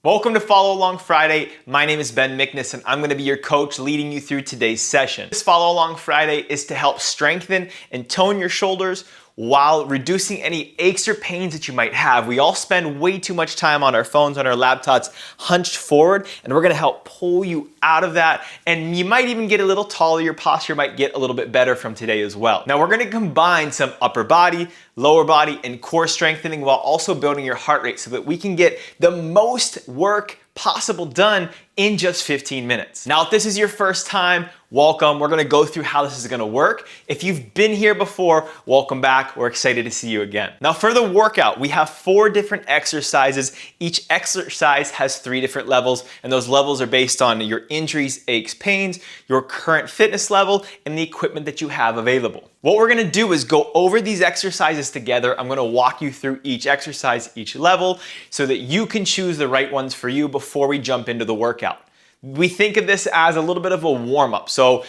Welcome to Follow Along Friday. My name is Ben Mickness and I'm going to be your coach leading you through today's session. This Follow Along Friday is to help strengthen and tone your shoulders while reducing any aches or pains that you might have. We all spend way too much time on our phones, on our laptops, hunched forward, and we're going to help pull you out of that. And you might even get a little taller. Your posture might get a little bit better from today as well. Now we're going to combine some upper body, lower body, and core strengthening while also building your heart rate so that we can get the most work possible done in just 15 minutes. Now, if this is your first time, welcome. We're gonna go through how this is gonna work. If you've been here before, welcome back. We're excited to see you again. Now, for the workout, we have 4 different exercises. Each exercise has 3 different levels, and those levels are based on your injuries, aches, pains, your current fitness level, and the equipment that you have available. What we're gonna do is go over these exercises together. I'm gonna walk you through each exercise, each level, so that you can choose the right ones for you before we jump into the workout. We think of this as a little bit of a warm-up. So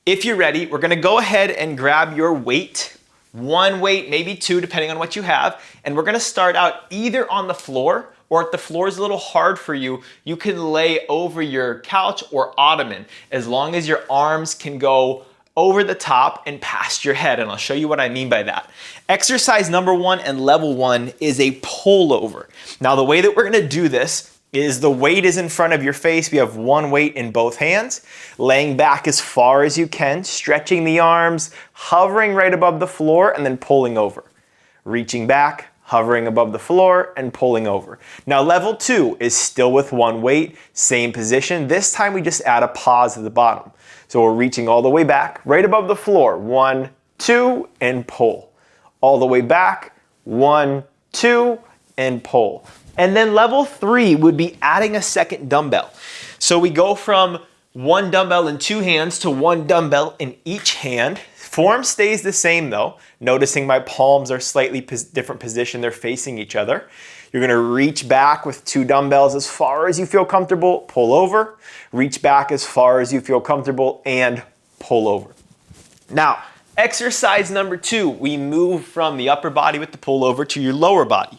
if you're ready, we're gonna go ahead and grab your weight, 1 weight, maybe 2, depending on what you have, and we're gonna start out either on the floor, or if the floor is a little hard for you, you can lay over your couch or ottoman, as long as your arms can go over the top and past your head, and I'll show you what I mean by that. Exercise number 1 and level 1 is a pullover. Now, the way that we're gonna do this is the weight is in front of your face. We have 1 weight in both hands, laying back as far as you can, stretching the arms, hovering right above the floor, and then pulling over. Reaching back, hovering above the floor, and pulling over. Now, level 2 is still with 1 weight, same position. This time we just add a pause at the bottom. So we're reaching all the way back, right above the floor. 1, 2, and pull. All the way back, 1, 2, and pull. And then level 3 would be adding a second dumbbell. So we go from 1 dumbbell in 2 hands to 1 dumbbell in each hand. Form stays the same though. Noticing my palms are slightly different position, they're facing each other. You're gonna reach back with 2 dumbbells as far as you feel comfortable, pull over. Reach back as far as you feel comfortable and pull over. Now, exercise number 2, we move from the upper body with the pullover to your lower body.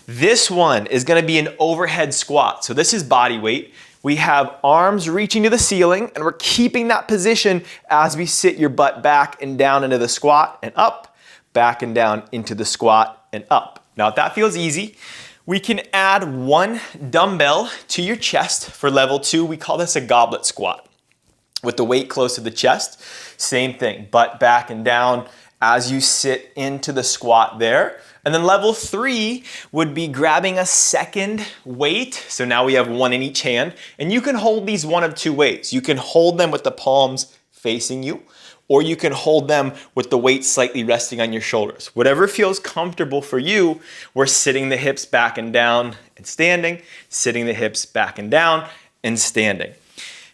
This one is gonna be an overhead squat. So this is body weight. We have arms reaching to the ceiling and we're keeping that position as we sit your butt back and down into the squat and up, back and down into the squat and up. Now, if that feels easy, we can add 1 dumbbell to your chest for level 2. We call this a goblet squat. With the weight close to the chest, same thing, butt back and down as you sit into the squat there. And then level 3 would be grabbing a second weight. So now we have 1 in each hand, and you can hold these one of 2 ways. You can hold them with the palms facing you, or you can hold them with the weight slightly resting on your shoulders. Whatever feels comfortable for you. We're sitting the hips back and down and standing, sitting the hips back and down and standing.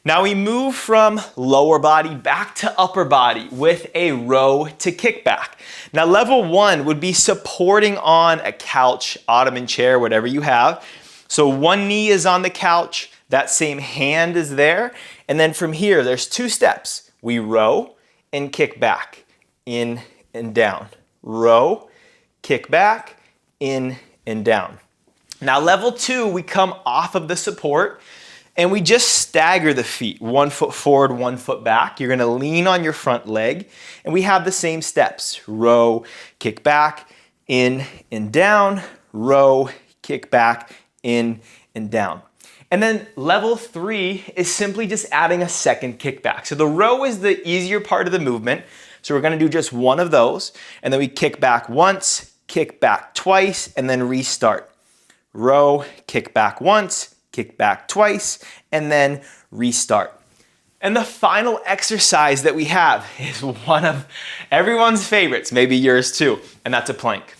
Now we move from lower body back to upper body with a row to kickback. Now level 1 would be supporting on a couch, ottoman, chair, whatever you have. So 1 knee is on the couch, that same hand is there. And then from here, there's 2 steps. We row and kick back, in and down. Row, kick back, in and down. Now level 2, we come off of the support and we just stagger the feet, 1 foot forward, 1 foot back. You're gonna lean on your front leg, and we have the same steps. Row, kick back, in and down, row, kick back, in and down. And then level 3 is simply just adding a second kickback. So the row is the easier part of the movement. So we're gonna do just 1 of those, and then we kick back once, kick back twice, and then restart. Row, kick back once, kick back twice, and then restart. And the final exercise that we have is one of everyone's favorites, maybe yours too, and that's a plank.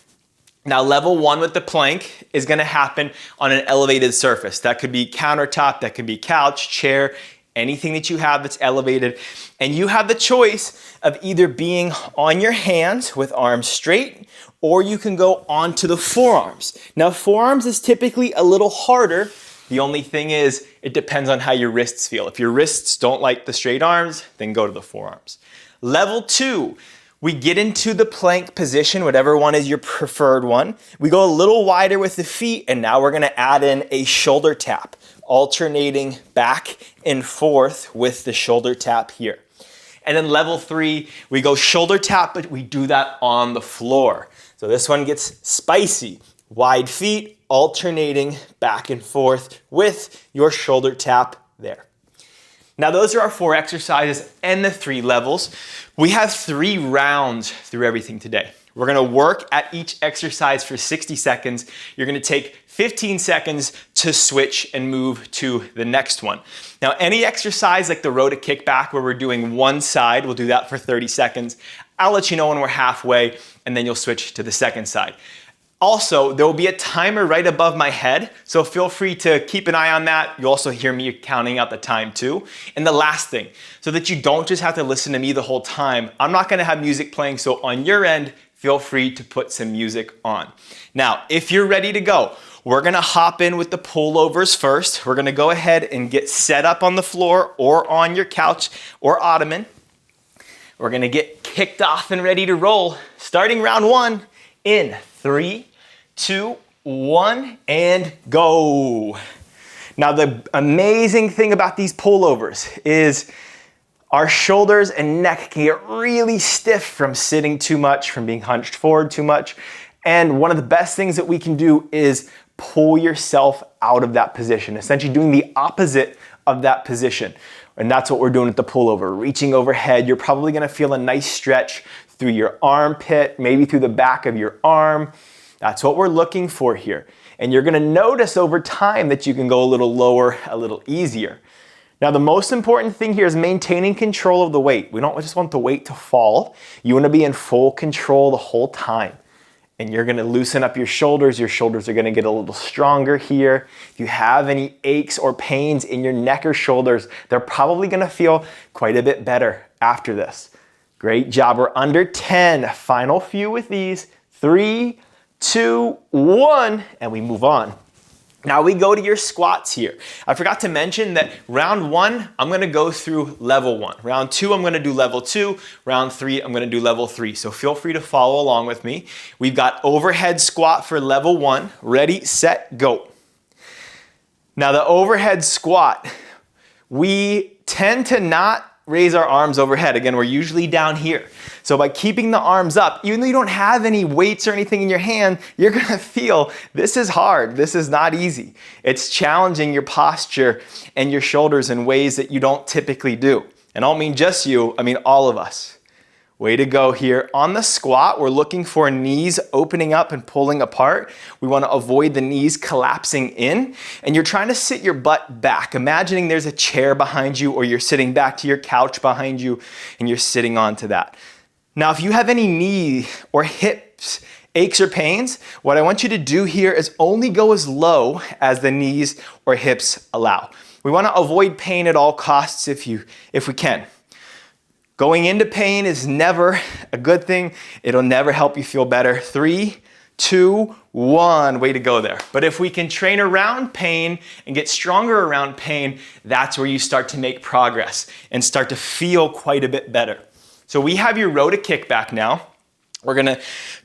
Now, level 1 with the plank is gonna happen on an elevated surface. That could be countertop, that could be couch, chair, anything that you have that's elevated. And you have the choice of either being on your hands with arms straight, or you can go onto the forearms. Now, forearms is typically a little harder. The only thing is, it depends on how your wrists feel. If your wrists don't like the straight arms, then go to the forearms. Level 2, We get into the plank position, whatever one is your preferred one. We go a little wider with the feet, and now we're gonna add in a shoulder tap, alternating back and forth with the shoulder tap here. And then level 3, we go shoulder tap, but we do that on the floor. So this one gets spicy. Wide feet, alternating back and forth with your shoulder tap there. Now those are our 4 exercises and the 3 levels. We have 3 rounds through everything today. We're gonna work at each exercise for 60 seconds. You're gonna take 15 seconds to switch and move to the next one. Now any exercise like the row to kickback where we're doing one side, we'll do that for 30 seconds. I'll let you know when we're halfway and then you'll switch to the second side. Also, there will be a timer right above my head, so feel free to keep an eye on that. You'll also hear me counting out the time too. And the last thing, so that you don't just have to listen to me the whole time, I'm not gonna have music playing, so on your end, feel free to put some music on. Now, if you're ready to go, we're gonna hop in with the pullovers first. We're gonna go ahead and get set up on the floor or on your couch or ottoman. We're gonna get kicked off and ready to roll, starting round 1 in 3, 2, 1, and go. Now the amazing thing about these pullovers is our shoulders and neck can get really stiff from sitting too much, from being hunched forward too much. And one of the best things that we can do is pull yourself out of that position, essentially doing the opposite of that position. And that's what we're doing at the pullover, reaching overhead. You're probably gonna feel a nice stretch through your armpit, maybe through the back of your arm. That's what we're looking for here. And you're gonna notice over time that you can go a little lower, a little easier. Now the most important thing here is maintaining control of the weight. We don't just want the weight to fall. You wanna be in full control the whole time. And you're gonna loosen up your shoulders are gonna get a little stronger here. If you have any aches or pains in your neck or shoulders, they're probably gonna feel quite a bit better after this. Great job, we're under 10. Final few with these. 3, 2, 1, and we move on. Now we go to your squats here. I forgot to mention that round 1, I'm gonna go through level 1. Round 2, I'm gonna do level 2. Round 3, I'm gonna do level 3. So feel free to follow along with me. We've got overhead squat for level 1. Ready, set, go. Now the overhead squat, we tend to not raise our arms overhead. Again, we're usually down here. So by keeping the arms up, even though you don't have any weights or anything in your hand, you're gonna feel this is hard, this is not easy. It's challenging your posture and your shoulders in ways that you don't typically do. And I don't mean just you, I mean all of us. Way to go here. On the squat, we're looking for knees opening up and pulling apart. We want to avoid the knees collapsing in. And you're trying to sit your butt back, imagining there's a chair behind you or you're sitting back to your couch behind you and you're sitting onto that. Now, if you have any knee or hips aches or pains, what I want you to do here is only go as low as the knees or hips allow. We want to avoid pain at all costs if we can. Going into pain is never a good thing. It'll never help you feel better. 3, 2, 1, way to go there. But if we can train around pain and get stronger around pain, that's where you start to make progress and start to feel quite a bit better. So we have your row to kickback now. We're gonna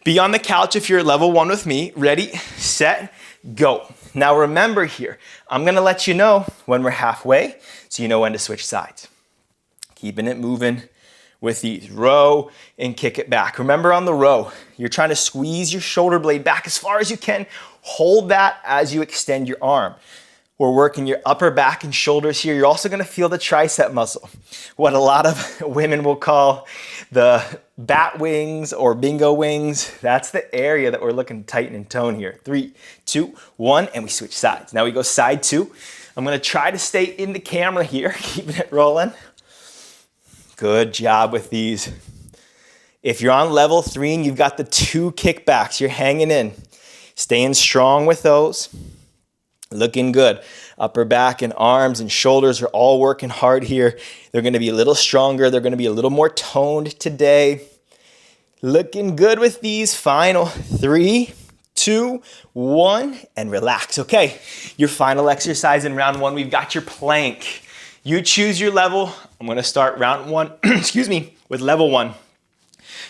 be on the couch if you're at level 1 with me. Ready, set, go. Now remember here, I'm gonna let you know when we're halfway so you know when to switch sides. Keeping it moving with these, row and kick it back. Remember on the row, you're trying to squeeze your shoulder blade back as far as you can. Hold that as you extend your arm. We're working your upper back and shoulders here. You're also gonna feel the tricep muscle, what a lot of women will call the bat wings or bingo wings. That's the area that we're looking to tighten and tone here. 3, 2, 1, and we switch sides. Now we go side 2. I'm gonna try to stay in the camera here, keeping it rolling. Good job with these. If you're on level 3 and you've got the 2 kickbacks, you're hanging in, staying strong with those, looking good. Upper back and arms and shoulders are all working hard here. They're gonna be a little stronger. They're gonna be a little more toned today. Looking good with these. Final 3, 2, 1, and relax. Okay, your final exercise in round 1, we've got your plank. You choose your level. I'm gonna start round 1, excuse me, with level 1.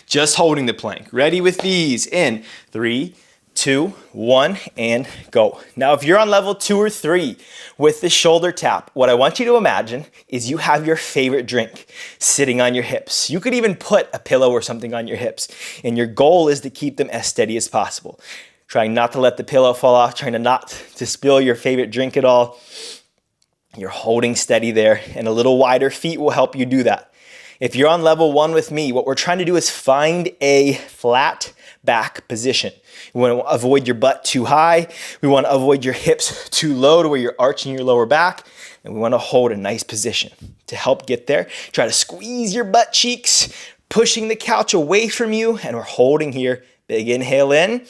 Just holding the plank. Ready with these. In 3, 2, 1, and go. Now, if you're on level 2 or 3 with the shoulder tap, what I want you to imagine is you have your favorite drink sitting on your hips. You could even put a pillow or something on your hips, and your goal is to keep them as steady as possible. Trying not to let the pillow fall off, trying to not to spill your favorite drink at all. You're holding steady there, and a little wider feet will help you do that. If you're on level 1 with me, what we're trying to do is find a flat back position. We want to avoid your butt too high. We want to avoid your hips too low to where you're arching your lower back. And we want to hold a nice position. To help get there, try to squeeze your butt cheeks, pushing the couch away from you. And we're holding here. Big inhale in.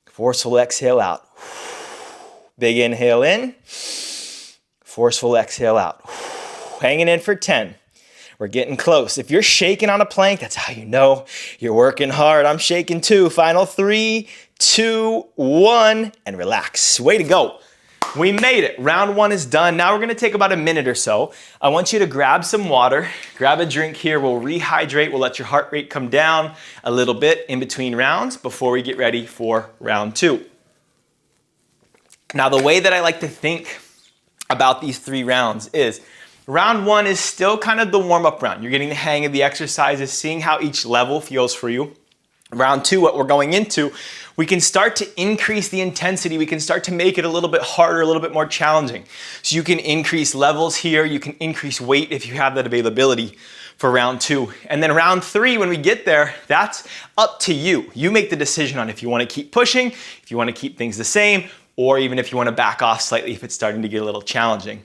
Forceful exhale out. Big inhale in. Forceful exhale out. Hanging in for 10. We're getting close. If you're shaking on a plank, that's how you know you're working hard. I'm shaking too. Final 3, 2, 1, and relax. Way to go. We made it. Round 1 is done. Now we're gonna take about a minute or so. I want you to grab some water, grab a drink here. We'll rehydrate. We'll let your heart rate come down a little bit in between rounds before we get ready for round 2. Now, the way that I like to think about these 3 rounds is round 1 is still kind of the warm-up round. You're getting the hang of the exercises, seeing how each level feels for you. Round 2, what we're going into, we can start to increase the intensity. We can start to make it a little bit harder, a little bit more challenging. So you can increase levels here. You can increase weight if you have that availability for round 2. And then round 3, when we get there, that's up to you. You make the decision on if you want to keep pushing, if you want to keep things the same, or even if you want to back off slightly if it's starting to get a little challenging.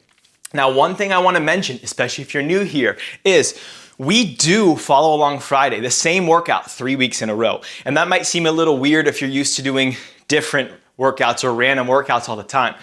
Now, one thing I want to mention, especially if you're new here, is we do follow along Friday, the same workout 3 weeks in a row. And that might seem a little weird if you're used to doing different workouts or random workouts all the time.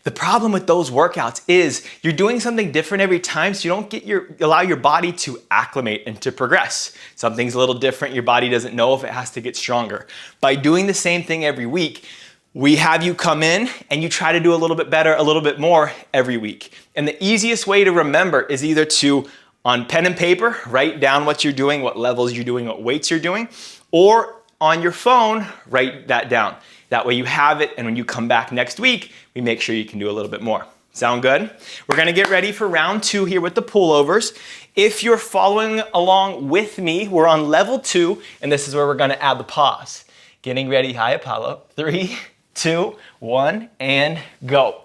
The problem with those workouts is you're doing something different every time, so you don't allow your body to acclimate and to progress. Something's a little different. Your body doesn't know if it has to get stronger. By doing the same thing every week, we have you come in and you try to do a little bit better, a little bit more every week. And the easiest way to remember is either to, on pen and paper, write down what you're doing, what levels you're doing, what weights you're doing, or on your phone, write that down. That way you have it, and when you come back next week, we make sure you can do a little bit more. Sound good? We're gonna get ready for round 2 here with the pullovers. If you're following along with me, we're on level 2, and this is where we're gonna add the pause. Getting ready, high Apollo. 3, 2, 1, and go.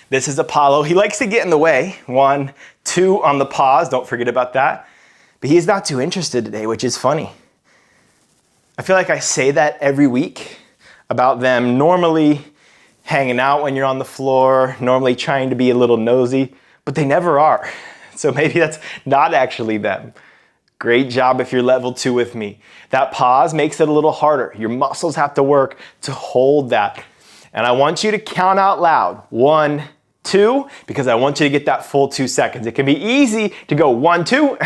This is Apollo. He likes to get in the way. 1, 2 on the pause. Don't forget about that. But he's not too interested today, which is funny. I feel like I say that every week about them normally hanging out when you're on the floor, normally trying to be a little nosy, but they never are. So maybe that's not actually them. Great job if you're level 2 with me. That pause makes it a little harder. Your muscles have to work to hold that. And I want you to count out loud. 1, 2, because I want you to get that full 2 seconds. It can be easy to go 1, 2,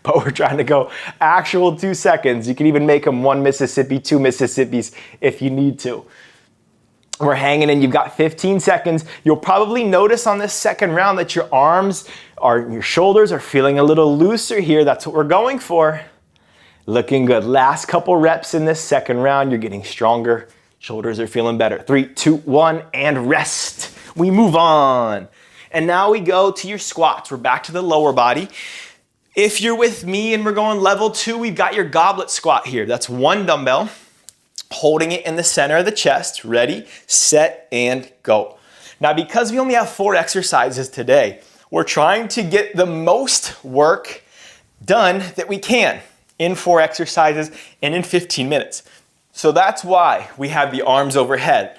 but we're trying to go actual 2 seconds. You can even make them 1 Mississippi, 2 Mississippis if you need to. We're hanging in, you've got 15 seconds. You'll probably notice on this second round that your arms your shoulders are feeling a little looser here. That's what we're going for. Looking good. Last couple reps in this second round, you're getting stronger. Shoulders are feeling better. 3, 2, 1, and rest. We move on. And now we go to your squats. We're back to the lower body. If you're with me and we're going level 2, we've got your goblet squat here. That's 1 dumbbell, holding it in the center of the chest. Ready, set, and go. Now, because we only have 4 exercises today, we're trying to get the most work done that we can in 4 exercises and in 15 minutes. So that's why we have the arms overhead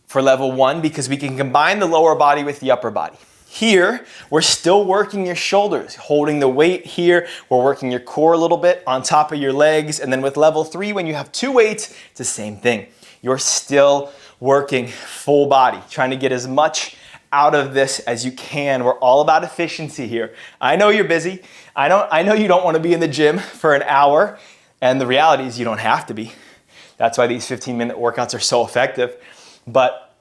for level 1, because we can combine the lower body with the upper body. Here, we're still working your shoulders, holding the weight here. We're working your core a little bit on top of your legs. And then with level 3, when you have 2 weights, it's the same thing. You're still working full body, trying to get as much out of this as you can. We're all about efficiency here. I know you're busy. I know you don't want to be in the gym for an hour, and the reality is you don't have to be. That's why these 15-minute workouts are so effective. But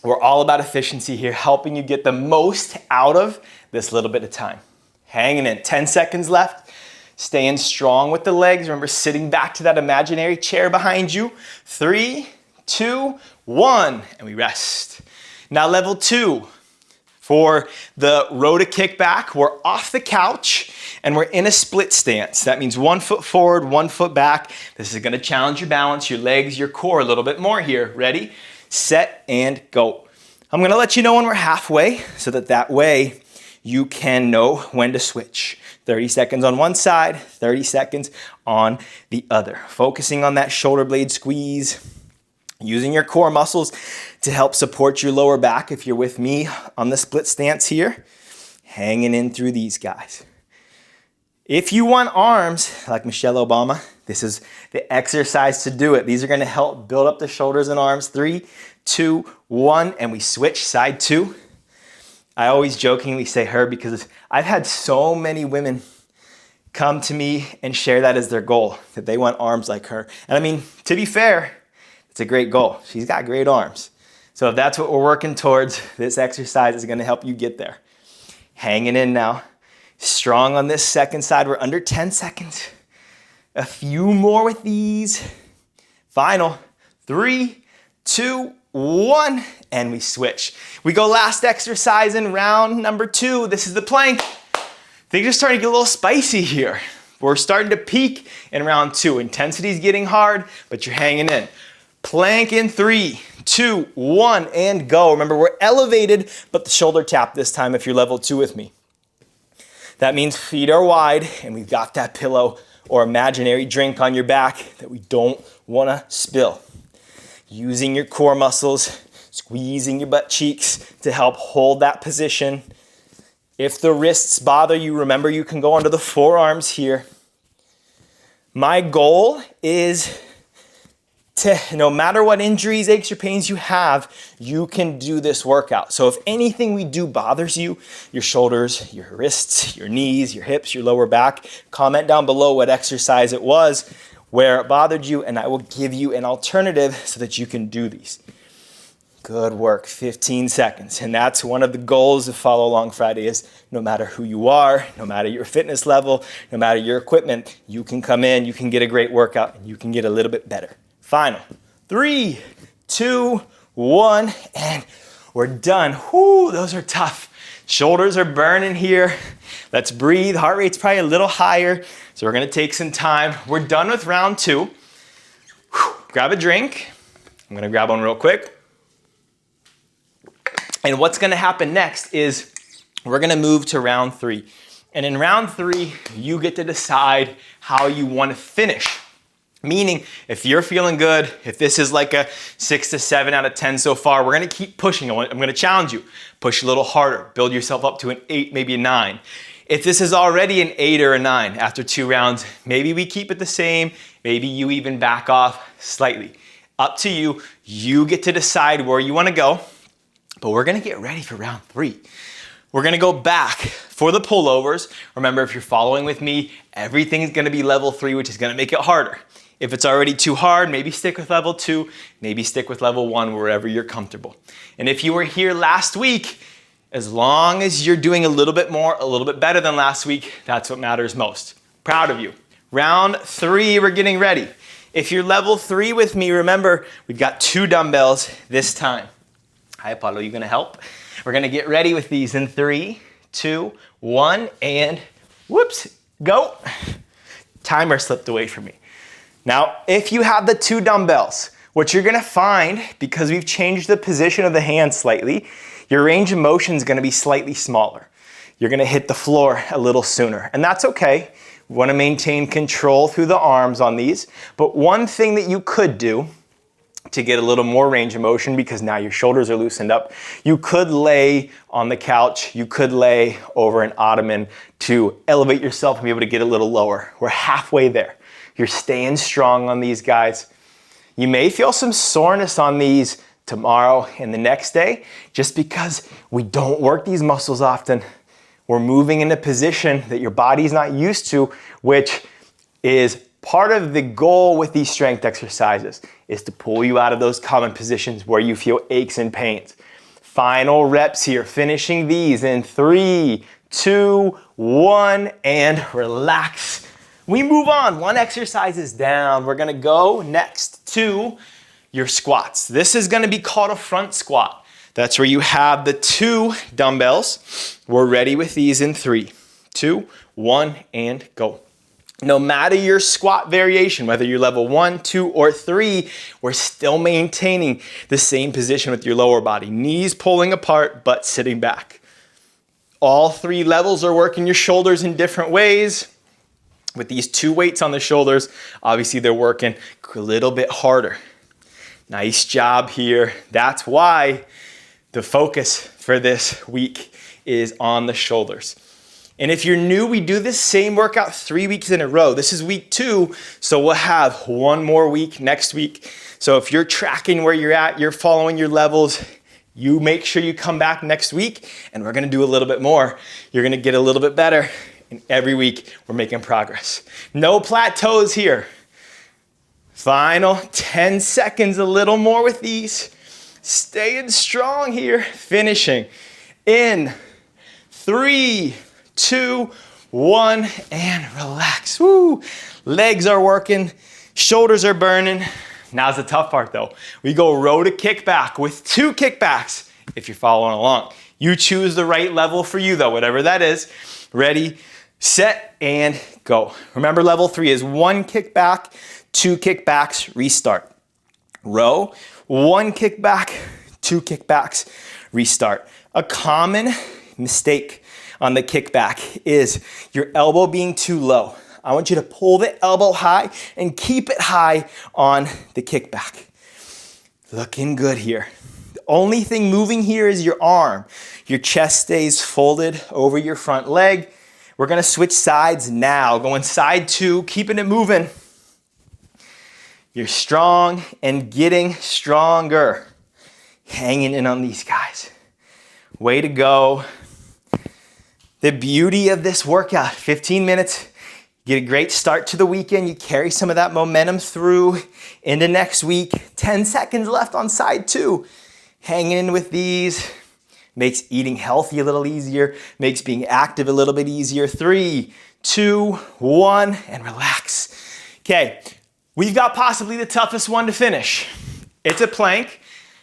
we're all about efficiency here, helping you get the most out of this little bit of time. Hanging in, 10 seconds left, Staying strong with the legs. Remember, sitting back to that imaginary chair behind you. 3, 2, 1, and we rest. Now level 2. For the row to kick back, we're off the couch and we're in a split stance. That means 1 foot forward, 1 foot back. This is gonna challenge your balance, your legs, your core a little bit more here. Ready, set, and go. I'm gonna let you know when we're halfway so that way you can know when to switch. 30 seconds on one side, 30 seconds on the other. Focusing on that shoulder blade squeeze, using your core muscles to help support your lower back if you're with me on the split stance here. Hanging in through these guys. If you want arms, like Michelle Obama, this is the exercise to do it. These are gonna help build up the shoulders and arms. 3, 2, 1, and we switch side 2. I always jokingly say her because I've had so many women come to me and share that as their goal, that they want arms like her. And I mean, to be fair, it's a great goal. She's got great arms. So if that's what we're working towards, this exercise is gonna help you get there. Hanging in now. Strong on this second side. We're under 10 seconds. A few more with these. Final. 3, 2, 1, and we switch. We go last exercise in round number 2. This is the plank. Things are starting to get a little spicy here. We're starting to peak in round 2. Intensity's getting hard, but you're hanging in. Plank in 3, 2, 1, and go. Remember, we're elevated, but the shoulder tap this time if you're level 2 with me. That means feet are wide, and we've got that pillow or imaginary drink on your back that we don't wanna spill. Using your core muscles, squeezing your butt cheeks to help hold that position. If the wrists bother you, remember you can go under the forearms here. My goal is to, no matter what injuries, aches, or pains you have, you can do this workout. So if anything we do bothers you, your shoulders, your wrists, your knees, your hips, your lower back, comment down below what exercise it was, where it bothered you, and I will give you an alternative so that you can do these. Good work, 15 seconds. And that's one of the goals of Follow Along Friday is no matter who you are, no matter your fitness level, no matter your equipment, you can come in, you can get a great workout, and you can get a little bit better. Final. 3, 2, 1, and we're done. Whoo, those are tough. Shoulders are burning here. Let's breathe. Heart rate's probably a little higher, so we're gonna take some time. We're done with round 2. Whew. Grab a drink. I'm gonna grab one real quick. And what's gonna happen next is we're gonna move to round 3. And in round 3, you get to decide how you wanna finish. Meaning, if you're feeling good, if this is like a 6 to 7 out of 10 so far, we're gonna keep pushing. I'm gonna challenge you. Push a little harder. Build yourself up to an 8, maybe a 9. If this is already an 8 or a 9 after 2 rounds, maybe we keep it the same. Maybe you even back off slightly. Up to you. You get to decide where you wanna go. But we're gonna get ready for round 3. We're gonna go back for the pullovers. Remember, if you're following with me, everything's gonna be level 3, which is gonna make it harder. If it's already too hard, maybe stick with level 2, maybe stick with level 1, wherever you're comfortable. And if you were here last week, as long as you're doing a little bit more, a little bit better than last week, that's what matters most. Proud of you. Round 3, we're getting ready. If you're level 3 with me, remember, we've got 2 dumbbells this time. Hi, Apollo, you gonna help? We're gonna get ready with these in 3, 2, 1, and whoops, go. Timer slipped away from me. Now, if you have the 2 dumbbells, what you're gonna find, because we've changed the position of the hand slightly, your range of motion is gonna be slightly smaller. You're gonna hit the floor a little sooner, and that's okay. We wanna maintain control through the arms on these, but one thing that you could do to get a little more range of motion, because now your shoulders are loosened up, you could lay on the couch, you could lay over an ottoman to elevate yourself and be able to get a little lower. We're halfway there. You're staying strong on these guys. You may feel some soreness on these tomorrow and the next day, just because we don't work these muscles often. We're moving in a position that your body's not used to, which is part of the goal with these strength exercises, is to pull you out of those common positions where you feel aches and pains. Final reps here, finishing these in 3, 2, 1, and relax. We move on. One exercise is down. We're gonna go next to your squats. This is gonna be called a front squat. That's where you have the 2 dumbbells. We're ready with these in 3, 2, 1, and go. No matter your squat variation, whether you're level 1, 2, or 3, we're still maintaining the same position with your lower body. Knees pulling apart, butt sitting back. All 3 levels are working your shoulders in different ways. With these 2 weights on the shoulders, obviously they're working a little bit harder. Nice job here. That's why the focus for this week is on the shoulders. And if you're new, we do this same workout 3 weeks in a row. This is week 2, so we'll have 1 more week next week. So if you're tracking where you're at, you're following your levels, you make sure you come back next week and we're gonna do a little bit more. You're gonna get a little bit better. And every week we're making progress. No plateaus here. Final 10 seconds, a little more with these. Staying strong here. Finishing in 3, 2, 1, and relax. Woo! Legs are working, shoulders are burning. Now's the tough part though. We go row to kickback with 2 kickbacks if you're following along. You choose the right level for you though, whatever that is. Ready, set, and go. Remember, level 3 is 1 kickback, 2 kickbacks, restart. Row, 1 kickback, 2 kickbacks, restart. A common mistake on the kickback is your elbow being too low. I want you to pull the elbow high and keep it high on the kickback. Looking good here. The only thing moving here is your arm. Your chest stays folded over your front leg. We're gonna switch sides now. Going side 2, keeping it moving. You're strong and getting stronger. Hanging in on these guys. Way to go. The beauty of this workout, 15 minutes, get a great start to the weekend. You carry some of that momentum through into next week. 10 seconds left on side 2. Hanging in with these. Makes eating healthy a little easier. Makes being active a little bit easier. 3, 2, 1, and relax. Okay, we've got possibly the toughest one to finish. It's a plank.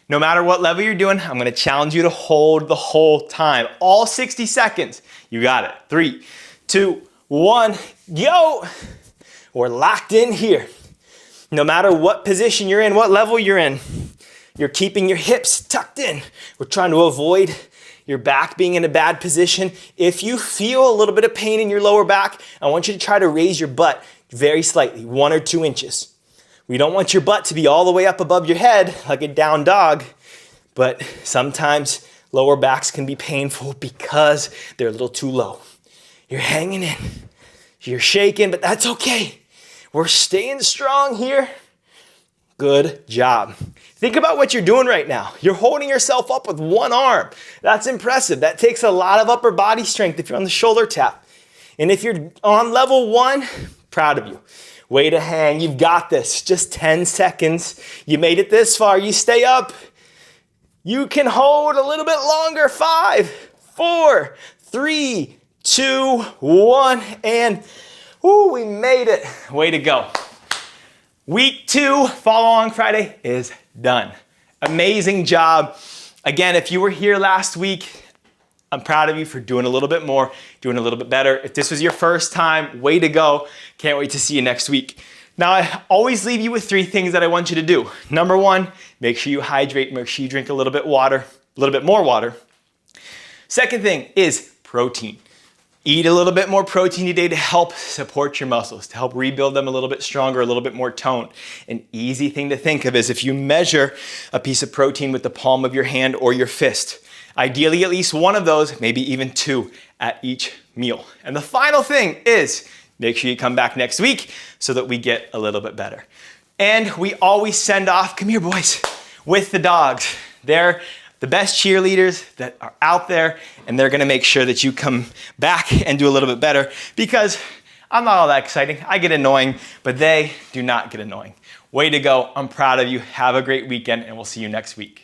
No matter what level you're doing, I'm gonna challenge you to hold the whole time. All 60 seconds. You got it. 3, 2, 1, go. We're locked in here. No matter what position you're in, what level you're in, you're keeping your hips tucked in. We're trying to avoid your back being in a bad position. If you feel a little bit of pain in your lower back, I want you to try to raise your butt very slightly, 1 or 2 inches. We don't want your butt to be all the way up above your head like a down dog, but sometimes lower backs can be painful because they're a little too low. You're hanging in, you're shaking, but that's okay. We're staying strong here. Good job. Think about what you're doing right now. You're holding yourself up with 1 arm. That's impressive. That takes a lot of upper body strength if you're on the shoulder tap. And if you're on level 1, proud of you. Way to hang. You've got this. Just 10 seconds. You made it this far. You stay up. You can hold a little bit longer. 5, 4, 3, 2, 1, and we made it. Way to go. Week 2, follow along Friday, is done. Amazing job. Again, if you were here last week, I'm proud of you for doing a little bit more, doing a little bit better. If this was your first time, way to go. Can't wait to see you next week. Now, I always leave you with 3 things that I want you to do. Number 1, make sure you hydrate, make sure you drink a little bit more water. Second thing is protein. Eat a little bit more protein today to help support your muscles, to help rebuild them a little bit stronger, a little bit more toned. An easy thing to think of is if you measure a piece of protein with the palm of your hand or your fist, ideally at least 1 of those, maybe even 2 at each meal. And the final thing is make sure you come back next week so that we get a little bit better. And we always send off, come here boys, with the dogs. They're the best cheerleaders that are out there, and they're gonna make sure that you come back and do a little bit better, because I'm not all that exciting. I get annoying, but they do not get annoying. Way to go. I'm proud of you. Have a great weekend, and we'll see you next week.